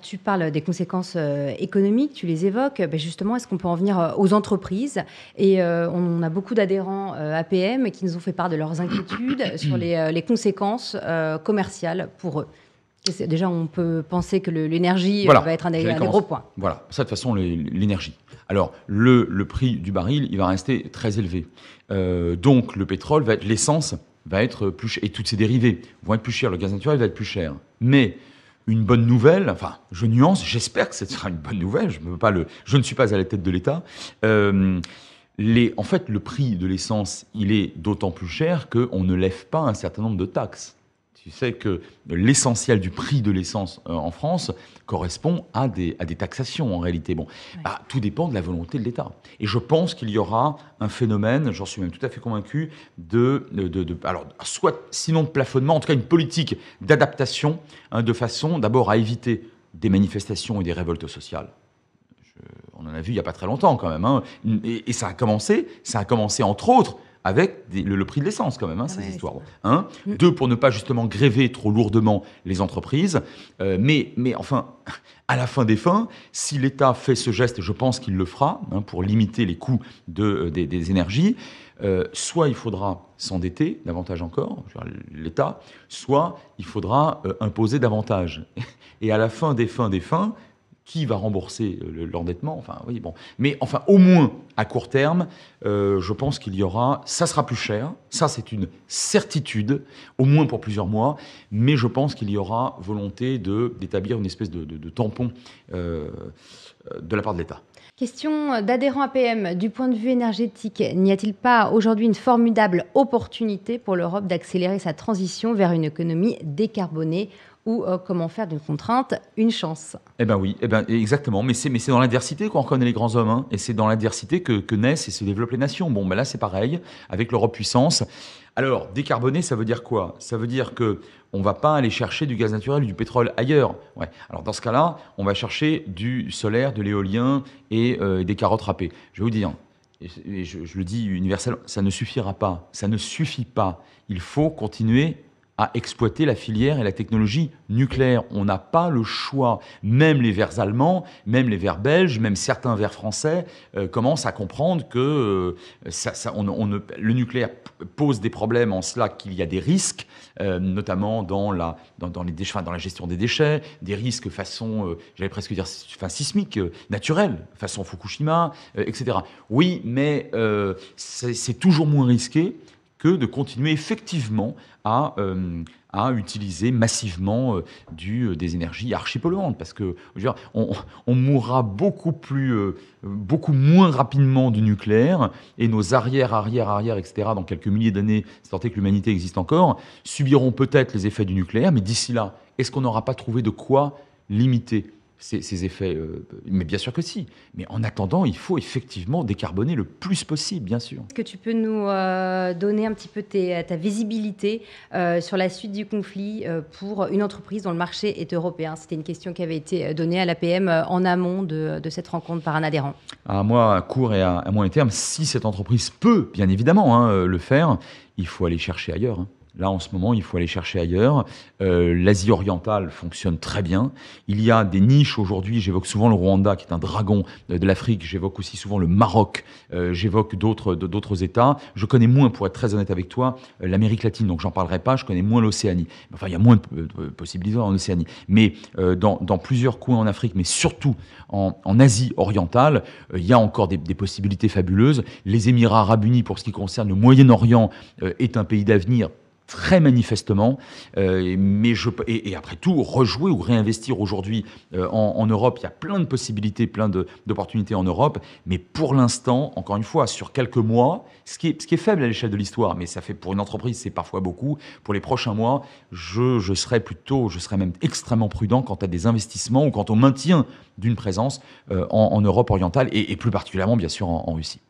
tu parles des conséquences économiques, tu les évoques. Ben justement, est-ce qu'on peut en venir aux entreprises? Et on a beaucoup d'adhérents APM qui nous ont fait part de leurs inquiétudes sur les conséquences commerciales pour eux. Déjà, on peut penser que l'énergie va être un des gros points. Voilà, ça de toute façon, l'énergie. Alors, le prix du baril, il va rester très élevé. Donc, le pétrole l'essence va être plus cher, et toutes ses dérivés vont être plus chers. Le gaz naturel va être plus cher. Mais une bonne nouvelle, enfin, je nuance, j'espère que ce sera une bonne nouvelle, je ne suis pas à la tête de l'État. En fait, le prix de l'essence, il est d'autant plus cher qu'on ne lève pas un certain nombre de taxes. Tu sais que l'essentiel du prix de l'essence en France correspond à des taxations en réalité. Bon, ouais. Tout dépend de la volonté de l'État. Et je pense qu'il y aura un phénomène, j'en suis même tout à fait convaincu, alors, soit sinon de plafonnement, en tout cas une politique d'adaptation, de façon d'abord à éviter des manifestations et des révoltes sociales. On en a vu il n'y a pas très longtemps quand même. Et ça a commencé entre autres avec le prix de l'essence quand même, ces histoires. Deux, pour ne pas justement gréver trop lourdement les entreprises. Mais enfin, à la fin des fins, si l'État fait ce geste, je pense qu'il le fera, pour limiter les coûts des énergies, soit il faudra s'endetter davantage encore, l'État, soit il faudra imposer davantage. Et à la fin des fins, qui va rembourser l'endettement? Enfin, oui, bon. Mais enfin, au moins, à court terme, je pense qu'il y aura... Ça sera plus cher. Ça, c'est une certitude, au moins pour plusieurs mois. Mais je pense qu'il y aura volonté d'établir une espèce de tampon de la part de l'État. Question d'adhérents APM. Du point de vue énergétique, n'y a-t-il pas aujourd'hui une formidable opportunité pour l'Europe d'accélérer sa transition vers une économie décarbonée ou comment faire d'une contrainte une chance? Eh bien oui, exactement. Mais c'est dans l'adversité qu'on reconnaît les grands hommes. Et c'est dans l'adversité que naissent et se développent les nations. Bon, là, c'est pareil, avec l'Europe puissance. Alors, décarboner, ça veut dire quoi? Ça veut dire qu'on ne va pas aller chercher du gaz naturel ou du pétrole ailleurs. Ouais. Alors, dans ce cas-là, on va chercher du solaire, de l'éolien et des carottes râpées. Je vais vous dire, et je le dis universellement, ça ne suffira pas. Ça ne suffit pas. Il faut continuer à exploiter la filière et la technologie nucléaire. On n'a pas le choix. Même les Verts allemands, même les Verts belges, même certains Verts français commencent à comprendre que le nucléaire pose des problèmes en cela qu'il y a des risques, notamment dans la gestion des déchets, des risques façon, j'allais presque dire, sismiques, naturels, façon Fukushima, etc. Oui, mais c'est toujours moins risqué que de continuer effectivement à utiliser massivement des énergies archipolluantes. Parce que on mourra beaucoup moins rapidement du nucléaire, et nos arrière, etc., dans quelques milliers d'années, c'est tant est que l'humanité existe encore, subiront peut-être les effets du nucléaire, mais d'ici là, est-ce qu'on n'aura pas trouvé de quoi limiter ces effets? Mais bien sûr que si. Mais en attendant, il faut effectivement décarboner le plus possible, bien sûr. Est-ce que tu peux nous donner un petit peu ta visibilité sur la suite du conflit pour une entreprise dont le marché est européen? C'était une question qui avait été donnée à l'APM en amont de cette rencontre par un adhérent. À moi, à court et à moyen terme, si cette entreprise peut, bien évidemment, le faire, il faut aller chercher ailleurs. Là, en ce moment, il faut aller chercher ailleurs. L'Asie orientale fonctionne très bien. Il y a des niches aujourd'hui. J'évoque souvent le Rwanda, qui est un dragon de l'Afrique. J'évoque aussi souvent le Maroc. J'évoque d'autres États. Je connais moins, pour être très honnête avec toi, l'Amérique latine. Donc, j'en parlerai pas. Je connais moins l'Océanie. Enfin, il y a moins de possibilités en Océanie. Mais dans plusieurs coins en Afrique, mais surtout en Asie orientale, il y a encore des possibilités fabuleuses. Les Émirats arabes unis, pour ce qui concerne le Moyen-Orient, est un pays d'avenir, très manifestement, et après tout, rejouer ou réinvestir aujourd'hui en Europe. Il y a plein de possibilités, plein d'opportunités en Europe, mais pour l'instant, encore une fois, sur quelques mois, ce qui est faible à l'échelle de l'histoire, mais ça fait pour une entreprise, c'est parfois beaucoup. Pour les prochains mois, je serais même extrêmement prudent quant à des investissements ou quant au maintien d'une présence en Europe orientale et plus particulièrement, bien sûr, en Russie.